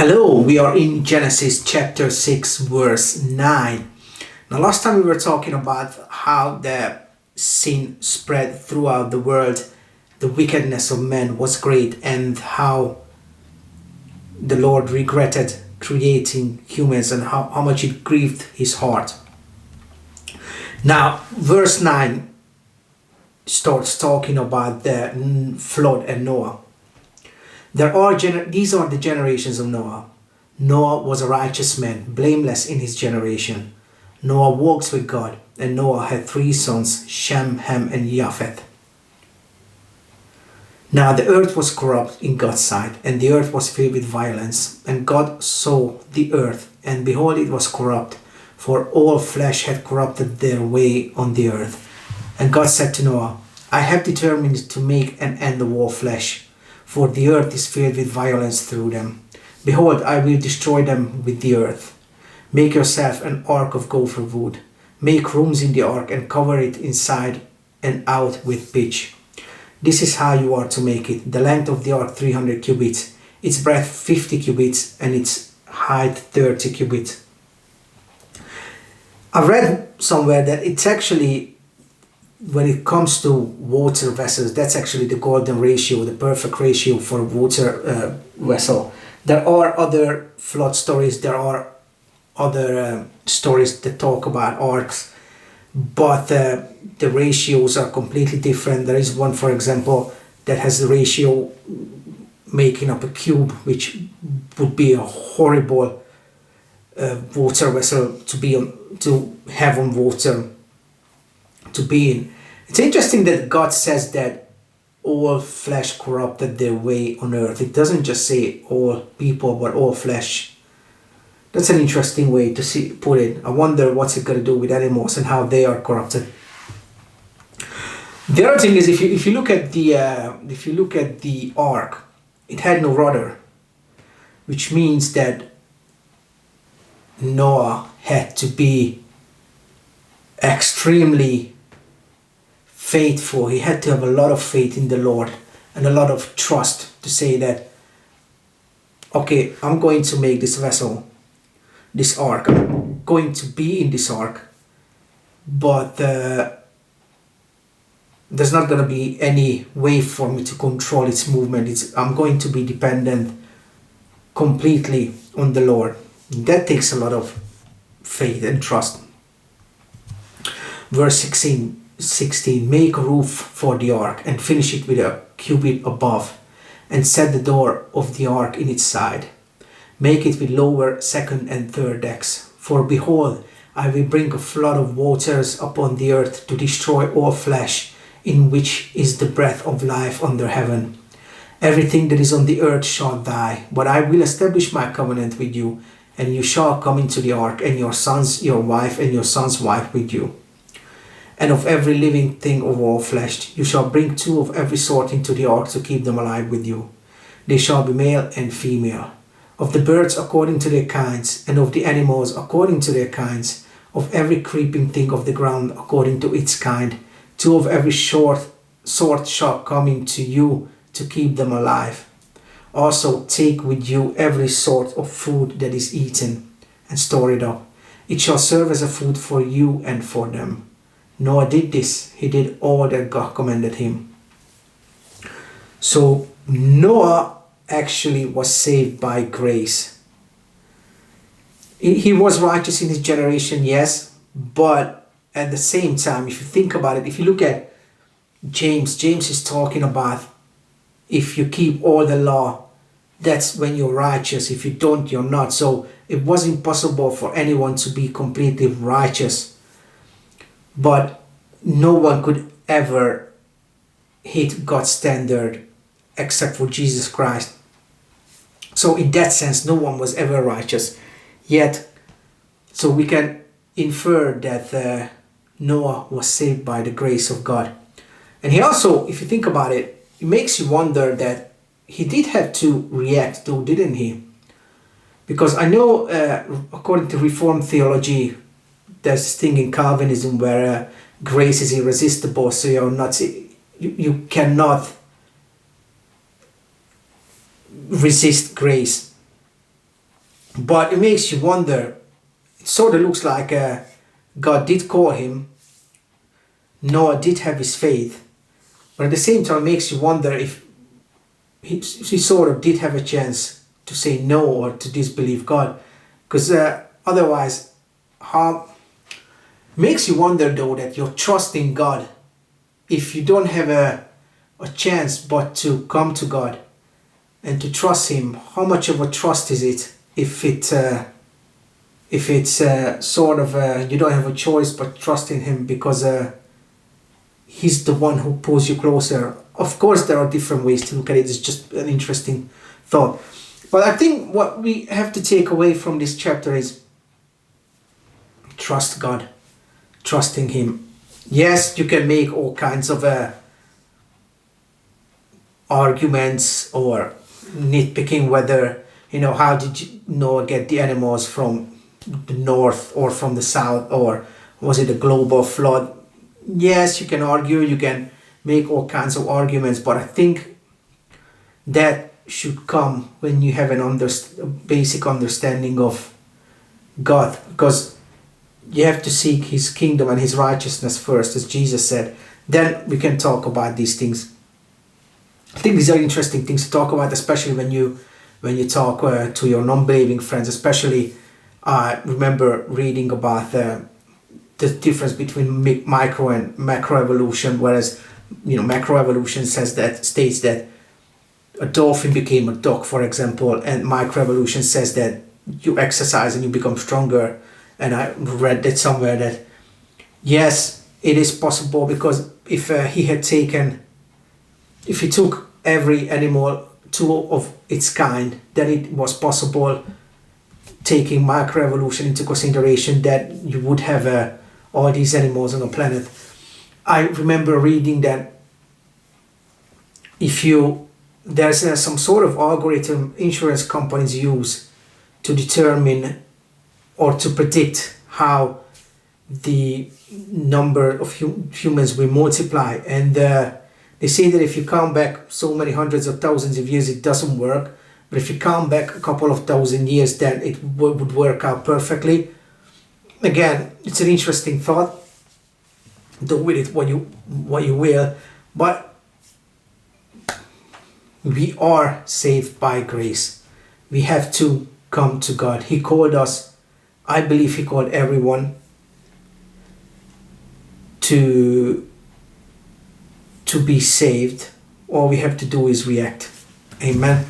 Hello, we are in Genesis chapter 6, verse 9. Now, last time we were talking about how the sin spread throughout the world, the wickedness of men was great, and how the Lord regretted creating humans and how much it grieved his heart. Now, verse 9 starts talking about the flood and Noah. These are the generations of Noah. Noah was a righteous man, blameless in his generation. Noah walked with God, and Noah had three sons, Shem, Ham, and Japheth. Now the earth was corrupt in God's sight, and the earth was filled with violence. And God saw the earth, and behold, it was corrupt, for all flesh had corrupted their way on the earth. And God said to Noah, I have determined to make an end of all flesh, for the earth is filled with violence through them. Behold, I will destroy them with the earth. Make yourself an ark of gopher wood. Make rooms in the ark and cover it inside and out with pitch. This is how you are to make it. The length of the ark 300 cubits, its breadth 50 cubits, and its height 30 cubits. I read somewhere that it's actually, when it comes to water vessels, that's actually the golden ratio, the perfect ratio for a water vessel. There are other flood stories, there are other stories that talk about arcs, but the ratios are completely different. There is one, for example, that has the ratio making up a cube, which would be a horrible water vessel to have on water to be in. It's interesting that God says that all flesh corrupted their way on earth. It doesn't just say all people, but all flesh. That's an interesting way to put it. I wonder what's it got to do with animals and how they are corrupted. The other thing is, if you look at the ark, it had no rudder, which means that Noah had to be extremely faithful. He had to have a lot of faith in the Lord and a lot of trust to say that, okay, I'm going to make this vessel, this ark. I'm going to be in this ark, but there's not going to be any way for me to control its movement. I'm going to be dependent completely on the Lord. That takes a lot of faith and trust. Verse 16, make a roof for the ark and finish it with a cubit above, and set the door of the ark in its side. Make it with lower, second, and third decks. For behold, I will bring a flood of waters upon the earth to destroy all flesh, in which is the breath of life under heaven. Everything that is on the earth shall die, but I will establish my covenant with you, and you shall come into the ark, and your sons, your wife, and your son's wife with you. And of every living thing of all flesh, you shall bring two of every sort into the ark to keep them alive with you. They shall be male and female. Of the birds according to their kinds, and of the animals according to their kinds, of every creeping thing of the ground according to its kind, two of every sort shall come into you to keep them alive. Also take with you every sort of food that is eaten, and store it up. It shall serve as a food for you and for them. Noah did this. He did all that God commanded him. So Noah actually was saved by grace. He was righteous in his generation, yes, but at the same time, if you think about it, if you look at James is talking about if you keep all the law, that's when you're righteous. If you don't, you're not. So it was impossible for anyone to be completely righteous. But no one could ever hit God's standard except for Jesus Christ. So in that sense, no one was ever righteous. Yet, so we can infer that Noah was saved by the grace of God. And he also, if you think about it, it makes you wonder that he did have to react though, didn't he? Because I know, according to Reformed theology, there's this thing in Calvinism where grace is irresistible, so you cannot resist grace. But it makes you wonder. It sort of looks like God did call him. Noah did have his faith, but at the same time, it makes you wonder if he sort of did have a chance to say no or to disbelieve God, because otherwise, how makes you wonder though that you're trusting God if you don't have a chance but to come to God and to trust Him. How much of a trust is it if it's sort of you don't have a choice but trust in Him because He's the one who pulls you closer. Of course, there are different ways to look at it. It's just an interesting thought. But I think what we have to take away from this chapter is trust God, trusting Him. Yes, you can make all kinds of arguments or nitpicking whether, how did Noah get the animals from the north or from the south, or was it a global flood? Yes, you can argue, you can make all kinds of arguments, but I think that should come when you have a basic understanding of God, because you have to seek His kingdom and His righteousness first, as Jesus said. Then we can talk about these things. I think these are interesting things to talk about, especially when you talk to your non-believing friends. Especially, I remember reading about the difference between micro and macro evolution. Whereas, macro evolution states that a dolphin became a dog, for example, and microevolution says that you exercise and you become stronger. And I read that somewhere that yes, it is possible, because if he took every animal of its kind, then it was possible, taking microevolution into consideration, that you would have all these animals on the planet. I remember reading that there's some sort of algorithm insurance companies use to determine or to predict how the number of humans will multiply, and they say that if you count back so many hundreds of thousands of years, it doesn't work, but if you count back a couple of thousand years, then it would work out perfectly. Again, it's an interesting thought. Do with it what you will, but we are saved by grace. We have to come to God. He called us. I believe He called everyone to be saved. All we have to do is react. Amen.